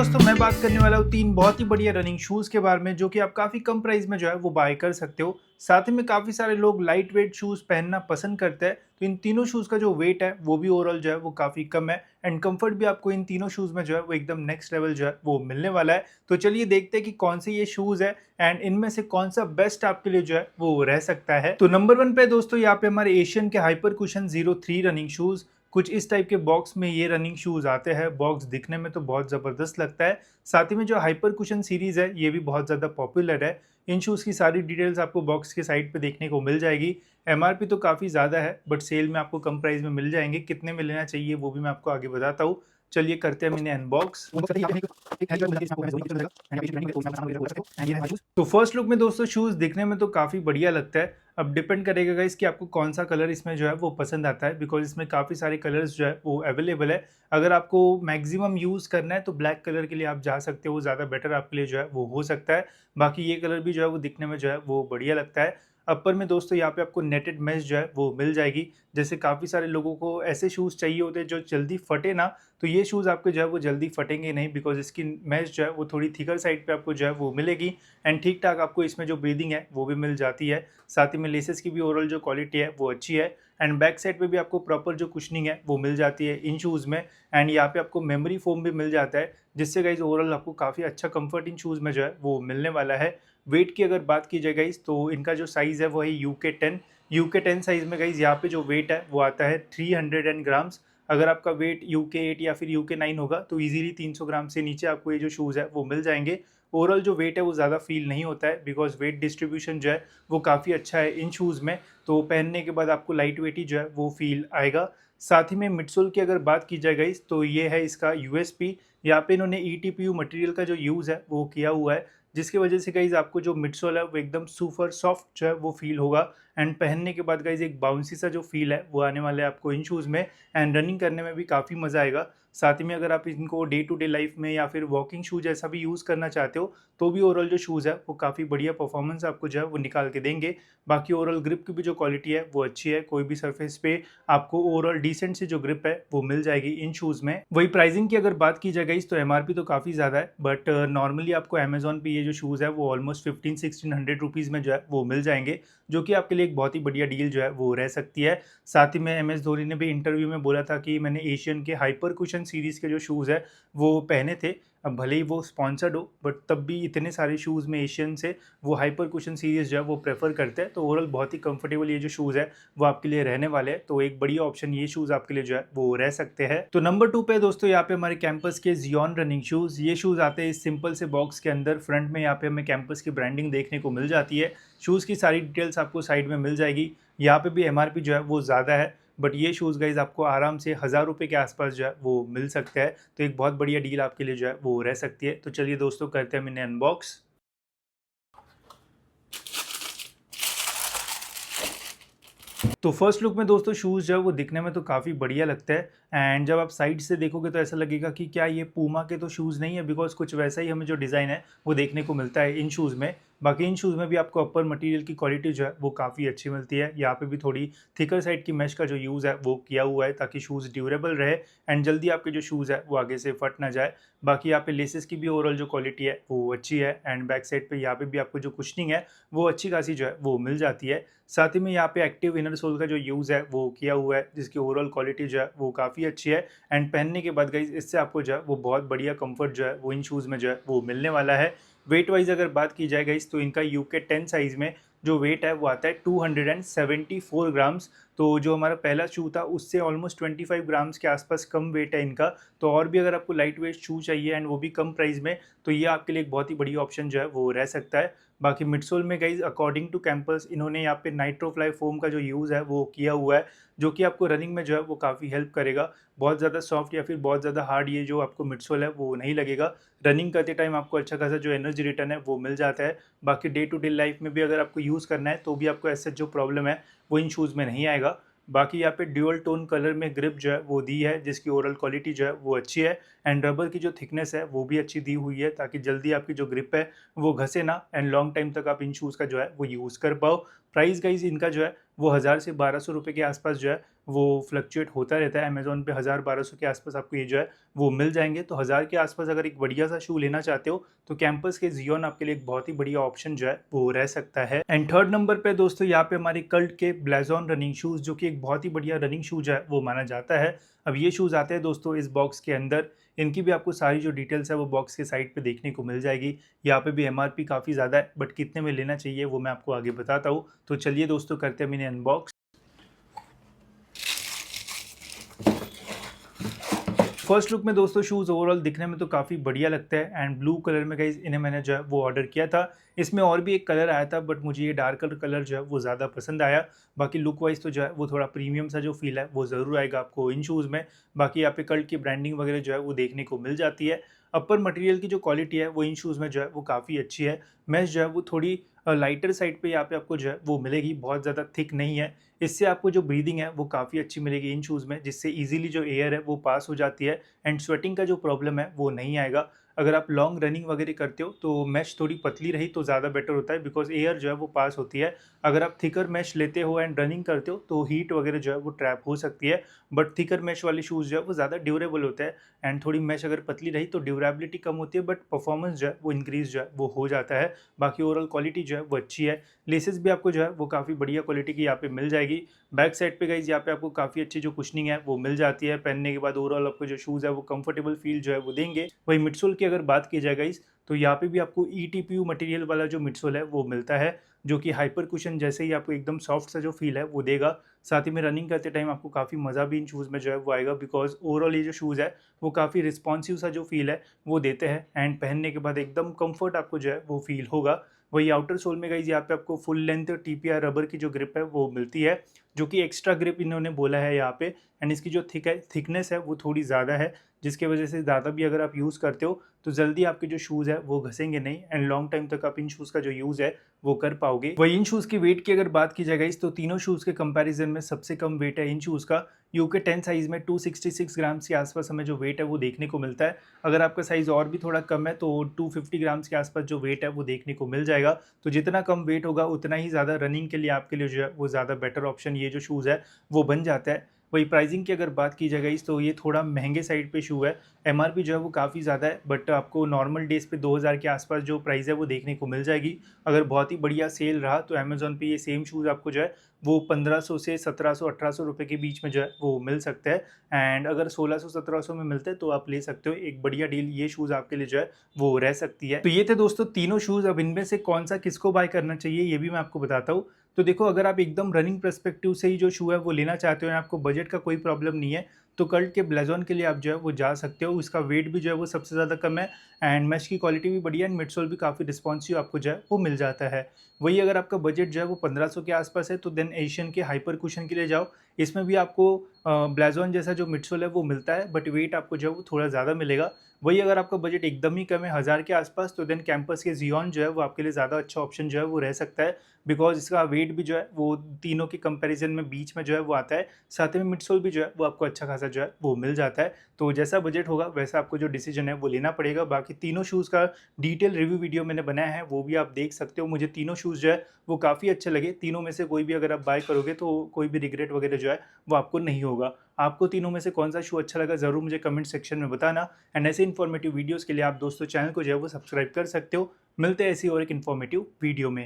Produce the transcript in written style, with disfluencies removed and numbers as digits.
दोस्तों मैं बात करने वाला हूँ 3 बहुत ही बढ़िया रनिंग शूज़ के बारे में जो कि आप काफ़ी कम प्राइस में जो है वो बाय कर सकते हो। साथ ही में काफ़ी सारे लोग लाइट वेट शूज़ पहनना पसंद करते हैं। तो इन तीनों शूज़ का जो वेट है वो भी ओवरऑल जो है वो काफ़ी कम है एंड कंफर्ट भी आपको इन तीनों शूज़ में जो है वो एकदम नेक्स्ट लेवल जो है वो मिलने वाला है। तो चलिए देखते हैं कि कौन से ये शूज़ है एंड इनमें से कौन सा बेस्ट आपके लिए जो है वो रह सकता है। तो नंबर 1 पे दोस्तों यहाँ पे हमारे एशियन के हाइपर कुशन 03 रनिंग शूज़। कुछ इस टाइप के बॉक्स में ये रनिंग शूज़ आते हैं। बॉक्स दिखने में तो बहुत ज़बरदस्त लगता है। साथ ही में जो हाइपर कुशन सीरीज़ है ये भी बहुत ज़्यादा पॉपुलर है। इन शूज़ की सारी डिटेल्स आपको बॉक्स के साइड पे देखने को मिल जाएगी। एमआरपी तो काफ़ी ज़्यादा है बट सेल में आपको कम प्राइस में मिल जाएंगे। कितने में लेना चाहिए वो भी मैं आपको आगे बताता हूँ। चलिए करते हैं मैंने अनबॉक्स। तो फर्स्ट लुक में दोस्तों शूज़ दिखने में तो काफ़ी बढ़िया लगता है। अब डिपेंड करेगा गाइस कि आपको कौन सा कलर इसमें जो है वो पसंद आता है बिकॉज इसमें काफ़ी सारे कलर्स जो है वो अवेलेबल है। अगर आपको मैक्सिमम यूज़ करना है तो ब्लैक कलर के लिए आप जा सकते हो, वो ज़्यादा बेटर आपके लिए जो है वो हो सकता है। बाकी ये कलर भी जो है वो दिखने में जो है वो बढ़िया लगता है। अपर में दोस्तों यहाँ पे आपको नेटेड मैश जो है वो मिल जाएगी। जैसे काफ़ी सारे लोगों को ऐसे शूज़ चाहिए होते हैं जो जल्दी फटे ना, तो ये शूज़ आपके जो है वो जल्दी फटेंगे नहीं बिकॉज इसकी मैश जो है वो थोड़ी थिकर साइड पे आपको जो है वो मिलेगी एंड ठीक ठाक आपको इसमें जो ब्रीदिंग है वो भी मिल जाती है। साथ ही में लेसेस की भी ओवरऑल जो क्वालिटी है वो अच्छी है एंड बैक साइड पे भी आपको प्रॉपर जो कुशनिंग है वो मिल जाती है इन शूज़ में। एंड यहाँ पे आपको मेमोरी फोम भी मिल जाता है जिससे गाइज ओवरऑल आपको काफ़ी अच्छा कंफर्ट इन शूज़ में जो है वो मिलने वाला है। वेट की अगर बात की जाए गाइज तो इनका जो साइज़ है वो है UK 10। UK 10 साइज़ में गाइज यहाँ पे जो वेट है वो आता है 300 ग्राम्स। अगर आपका वेट UK 8 या फिर UK 9 होगा तो इजीली 300 ग्राम से नीचे आपको ये जो शूज़ है वो मिल जाएंगे। ओवरऑल जो वेट है वो ज़्यादा फील नहीं होता है बिकॉज वेट डिस्ट्रीब्यूशन जो है वो काफ़ी अच्छा है इन शूज़ में। तो पहनने के बाद आपको लाइट वेट ही जो है वो फील आएगा। साथ ही में मिडसोल की अगर बात की जाए गाइस तो ये है इसका यूएसपी। यहाँ पे इन्होंने ETPU मटेरियल का जो यूज़ है वो किया हुआ है जिसकी वजह से गाइज आपको जो मिडसोल है वो एकदम सुपर सॉफ्ट जो है वो फील होगा एंड पहनने के बाद गाइज एक बाउंसी सा जो फील है वो आने वाला है आपको इन शूज़ में एंड रनिंग करने में भी काफ़ी मज़ा आएगा। साथ ही में अगर आप इनको डे टू डे लाइफ में या फिर वॉकिंग शूज ऐसा भी यूज़ करना चाहते हो तो भी ओवरऑल जो शूज़ है वो काफ़ी बढ़िया परफॉर्मेंस आपको जो है वो निकाल के देंगे। बाकी ओवरऑल ग्रिप की भी जो क्वालिटी है वो अच्छी है। कोई भी सरफेस पे आपको ओवरऑल डिसेंट सी जो ग्रिप है वो मिल जाएगी इन शूज़ में। वही प्राइसिंग की अगर बात की जाए गाइस तो एमआरपी तो काफ़ी ज़्यादा है बट नॉर्मली आपको अमेजोन पे ये जो शूज़ है वो ऑलमोस्ट 1500-1600 रुपीज़ में जो है वो मिल जाएंगे जो कि आपके लिए एक बहुत ही बढ़िया डील जो है वो रह सकती है। साथ ही में MS धोनी ने भी इंटरव्यू में बोला था कि मैंने एशियन के हाइपर कुशन सीरीज़ के जो शूज़ है वो पहने थे। अब भले ही वो स्पॉन्सर्ड हो बट तब भी इतने सारे शूज़ में एशियन से वो हाइपर कुशन सीरीज़ जो है वो प्रेफर करते हैं। तो ओवरऑल बहुत ही कंफर्टेबल ये जो शूज़ है वो आपके लिए रहने वाले हैं। तो एक बढ़िया ऑप्शन ये शूज़ आपके लिए जो है वो रह सकते हैं। तो नंबर 2 पे दोस्तों यहाँ पे हमारे कैंपस के जियोन रनिंग शूज़। ये शूज़ आते हैं इस सिंपल से बॉक्स के अंदर। फ्रंट में यहाँ पे हमें कैंपस की ब्रांडिंग देखने को मिल जाती है। शूज़ की सारी डिटेल्स आपको साइड में मिल जाएगी। यहाँ पे भी एमआरपी जो है वो ज़्यादा है बट ये शूज़ गाइज आपको आराम से 1000 रुपये के आसपास जो है वो मिल सकता है। तो एक बहुत बढ़िया डील आपके लिए जो है वो रह सकती है। तो चलिए दोस्तों करते हैं मैंने अनबॉक्स। तो फर्स्ट लुक में दोस्तों शूज़ जो है वो दिखने में तो काफ़ी बढ़िया लगता है एंड जब आप साइड से देखोगे तो ऐसा लगेगा कि क्या ये पूमा के तो शूज़ नहीं है बिकॉज कुछ वैसा ही हमें जो डिज़ाइन है वो देखने को मिलता है इन शूज़ में। बाकी इन शूज़ में भी आपको अपर मटेरियल की क्वालिटी जो है वो काफ़ी अच्छी मिलती है। यहाँ पे भी थोड़ी थिकर साइड की मैश का जो यूज़ है वो किया हुआ है ताकि शूज़ ड्यूरेबल रहे एंड जल्दी आपके जो शूज़ है वो आगे से फट ना जाए। बाकी यहाँ पे लेसेस की भी ओवरऑल जो क्वालिटी है वो अच्छी है एंड बैक साइड पे यहाँ पे भी आपको जो कुशनिंग है वो अच्छी खासी जो है वो मिल जाती है। साथ ही में यहाँ पे एक्टिव इनर सोल का जो यूज़ है वो किया हुआ है जिसकी ओवरऑल क्वालिटी जो है वो काफ़ी अच्छी है एंड पहनने के बाद गाइज इससे आपको जो है वो बहुत बढ़िया कंफर्ट जो है वो इन शूज़ में जो है वो मिलने वाला है। वेट वाइज अगर बात की जाए गाइज तो इनका UK 10 साइज़ में जो वेट है वो आता है 274 ग्राम्स। तो जो हमारा पहला शू था उससे ऑलमोस्ट 25 ग्राम्स के आसपास कम वेट है इनका। तो और भी अगर आपको लाइट वेट शू चाहिए एंड वो भी कम प्राइस में तो ये आपके लिए एक बहुत ही बड़ी ऑप्शन जो है वो रह सकता है। बाकी मिडसोल में गाइज अकॉर्डिंग टू कैंपस इन्होंने यहाँ पे नाइट्रोफ्लाई फोम का जो यूज़ है वो किया हुआ है जो कि आपको रनिंग में जो है वो काफ़ी हेल्प करेगा। बहुत ज़्यादा सॉफ्ट या फिर बहुत ज़्यादा हार्ड ये जो आपको मिडसोल है वो नहीं लगेगा। रनिंग करते टाइम आपको अच्छा खासा जो एनर्जी रिटर्न है वो मिल जाता है। बाकी डे टू डे लाइफ में भी अगर आपको यूज़ करना है तो भी आपको ऐसे जो प्रॉब्लम है वो इन शूज़ में नहीं आएगा। बाकी यहाँ पे ड्यूअल टोन कलर में ग्रिप जो है वो दी है जिसकी ओवरऑल क्वालिटी जो है वो अच्छी है एंड रबर की जो थिकनेस है वो भी अच्छी दी हुई है ताकि जल्दी आपकी जो ग्रिप है वो घसे ना एंड लॉन्ग टाइम तक आप इन शूज़ का जो है वो यूज़ कर पाओ। प्राइस गाइज इनका जो है वो 1000 से 1200 रुपये के आसपास जो है वो फ्लक्चुएट होता रहता है। अमेज़न पे 1000-1200 के आसपास आपको ये जो है वो मिल जाएँगे। तो 1000 के आसपास अगर एक बढ़िया-सा शू लेना चाहते हो तो कैंपस के ज़ियोन आपके लिए एक बहुत ही बढ़िया ऑप्शन जो है वो रह सकता है। एंड थर्ड नंबर पे दोस्तों यहाँ पे हमारे कल्ट के ब्लेज़ॉन रनिंग शूज़, जो कि एक बहुत ही बढ़िया रनिंग शूज़ है वो माना जाता है। अब ये शूज़ आते हैं दोस्तों इस बॉक्स के अंदर। इनकी भी आपको सारी जो डिटेल्स है वो बॉक्स के साइड पे देखने को मिल जाएगी। यहाँ पे भी एमआरपी काफ़ी ज़्यादा है, बट कितने में लेना चाहिए वो मैं आपको आगे बताता हूँ। तो चलिए दोस्तों करते हैं मिनी अनबॉक्स। फर्स्ट लुक में दोस्तों शूज़ ओवरऑल दिखने में तो काफ़ी बढ़िया लगता है एंड ब्लू कलर में गाइस इन्हें मैंने जो है वो ऑर्डर किया था। इसमें और भी एक कलर आया था, बट मुझे ये डार्कर कलर जो है वो ज़्यादा पसंद आया। बाकी लुक वाइज तो जो है वो थोड़ा प्रीमियम सा जो फील है वो ज़रूर आएगा आपको इन शूज़ में। बाकी यहाँ पे कल्ट की ब्रांडिंग वगैरह जो है वो देखने को मिल जाती है। अपर मटेरियल की जो क्वालिटी है वो इन शूज़ में जो है वो काफ़ी अच्छी है। मैश जो है वो थोड़ी लाइटर साइड पे यहाँ पे आपको जो है वो मिलेगी, बहुत ज़्यादा थिक नहीं है। इससे आपको जो ब्रीदिंग है वो काफ़ी अच्छी मिलेगी इन शूज़ में, जिससे ईजिली जो एयर है वो पास हो जाती है एंड स्वेटिंग का जो प्रॉब्लम है वो नहीं आएगा। अगर आप लॉन्ग रनिंग वगैरह करते हो तो मैश थोड़ी पतली रही तो ज़्यादा बेटर होता है, बिकॉज एयर जो है वो पास होती है। अगर आप थिकर मैश लेते हो एंड रनिंग करते हो तो हीट वगैरह जो है वो ट्रैप हो सकती है। बट थिकर मैश वाले शूज़ जो है वो ज़्यादा ड्यूरेबल होते हैं एंड थोड़ी मैश अगर पतली रही तो ड्यूरेबिलिटी कम होती है, बट परफॉर्मेंस जो है वो इंक्रीज जो है वो हो जाता है। बाकी ओवरऑल क्वालिटी जो है वो अच्छी है। लेसेस भी आपको जो है वो काफ़ी बढ़िया क्वालिटी की यहाँ पे मिल जाएगी। बैक साइड पे गाइज यहाँ पे आपको काफ़ी अच्छी जो कुशनिंग है वो मिल जाती है। पहनने के बाद ओवरऑल आपको जो शूज़ है वो कंफर्टेबल फील जो है वो देंगे। वही मिडसोल की अगर बात की जाए गाइज तो यहाँ पे भी आपको ईटीपीयू मटेरियल वाला जो मिडसोल है वो मिलता है, जो कि हाइपर कुशन जैसे ही आपको एकदम सॉफ्ट सा जो फील है वो देगा। साथ ही में रनिंग करते टाइम आपको काफ़ी मज़ा भी इन शूज़ में जो है वो आएगा, बिकॉज ओवरऑल ये जो शूज़ है वो काफ़ी रिस्पॉन्सिव सा जो फील है वो देते हैं एंड पहनने के बाद एकदम कंफर्ट आपको जो है वो फील होगा। वही आउटर सोल में गाइज यहाँ पे आपको फुल लेंथ टीपीआर रबर की जो ग्रिप है वो मिलती है, जो कि एक्स्ट्रा ग्रिप इन्होंने बोला है यहाँ पे। एंड इसकी जो थिकनेस है वो थोड़ी ज़्यादा है, जिसकी वजह से ज़्यादा भी अगर आप यूज़ करते हो तो जल्दी आपके जो शूज़ है वो घसेंगे नहीं एंड लॉन्ग टाइम तक आप इन शूज़ का जो यूज़ है वो कर पाओगे। वही इन शूज़ की वेट की अगर बात की जाए गाइस तो तीनों शूज़ के कंपैरिजन में सबसे कम वेट है इन शूज़ का। यूके 10 साइज़ में 266 ग्राम्स के आसपास हमें जो वेट है वो देखने को मिलता है। अगर आपका साइज़ और भी थोड़ा कम है तो 250 ग्राम्स के आसपास जो वेट है वो देखने को मिल जाएगा। तो जितना कम वेट होगा उतना ही ज़्यादा रनिंग के लिए आपके लिए जो है वो ज़्यादा बेटर ऑप्शन ये जो शूज़ है वो बन जाता है। वही प्राइसिंग की अगर बात की जाए गाइस तो ये थोड़ा महंगे साइड पे शू है। एमआरपी जो है वो काफ़ी ज़्यादा है, बट आपको नॉर्मल डेज़ पे 2000 के आसपास जो प्राइस है वो देखने को मिल जाएगी। अगर बहुत ही बढ़िया सेल रहा तो अमेज़न पे ये सेम शूज़ आपको जो है वो 1500 से 1700-1800 रुपये के बीच में जो है वो मिल सकता है। एंड अगर 1600-1700 में मिलते हैं तो आप ले सकते हो। एक बढ़िया डील ये शूज़ आपके लिए जो है वो रह सकती है। तो ये थे दोस्तों तीनों शूज़। अब इनमें से कौन सा किसको बाय करना चाहिए ये भी मैं आपको बताता हूँ। तो देखो, अगर आप एकदम रनिंग पर्सपेक्टिव से ही जो शू है वो लेना चाहते हो या आपको बजट का कोई प्रॉब्लम नहीं है तो कल्ट के ब्लेज़ॉन के लिए आप जो है वो जा सकते हो। इसका वेट भी जो है वो सबसे ज़्यादा कम है एंड मैश की क्वालिटी भी बढ़िया एंड मिडसोल भी काफ़ी रिस्पॉन्सिव आपको जो है वो मिल जाता है। वही अगर आपका बजट जो है वो 1500 के आसपास है तो देन एशियन के हाइपर कुशन के लिए जाओ। इसमें भी आपको ब्लेज़ॉन जैसा जो मिडसोल है वो मिलता है, बट वेट आपको जो है वो थोड़ा ज़्यादा मिलेगा। वही अगर आपका बजट एकदम ही कम है 1000 के आसपास तो देन कैंपस के ज़ियोन जो है वो आपके लिए ज़्यादा अच्छा ऑप्शन जो है वो रह सकता है, बिकॉज इसका वेट भी जो है वो तीनों के कंपैरिजन में बीच में जो है वो आता है। साथ में मिडसोल भी जो है वो आपको अच्छा खासा जो है वो मिल जाता है। तो जैसा बजट होगा वैसा आपको जो डिसीजन है वो लेना पड़ेगा। बाकी तीनों शूज़ का डिटेल रिव्यू वीडियो मैंने बनाया है, वो भी आप देख सकते हो। मुझे तीनों शूज़ जो है वो काफ़ी अच्छे लगे। तीनों में से कोई भी अगर आप बाय करोगे तो कोई भी रिग्रेट वगैरह जो है वो आपको नहीं होगा। आपको तीनों में से कौन सा शू अच्छा लगा ज़रूर मुझे कमेंट सेक्शन में बताना। एंड ऐसे इन्फॉर्मेटिव वीडियोज़ के लिए आप दोस्तों चैनल को जो है वो सब्सक्राइब कर सकते हो। मिलते हैं ऐसी और एक इन्फॉर्मेटिव वीडियो में।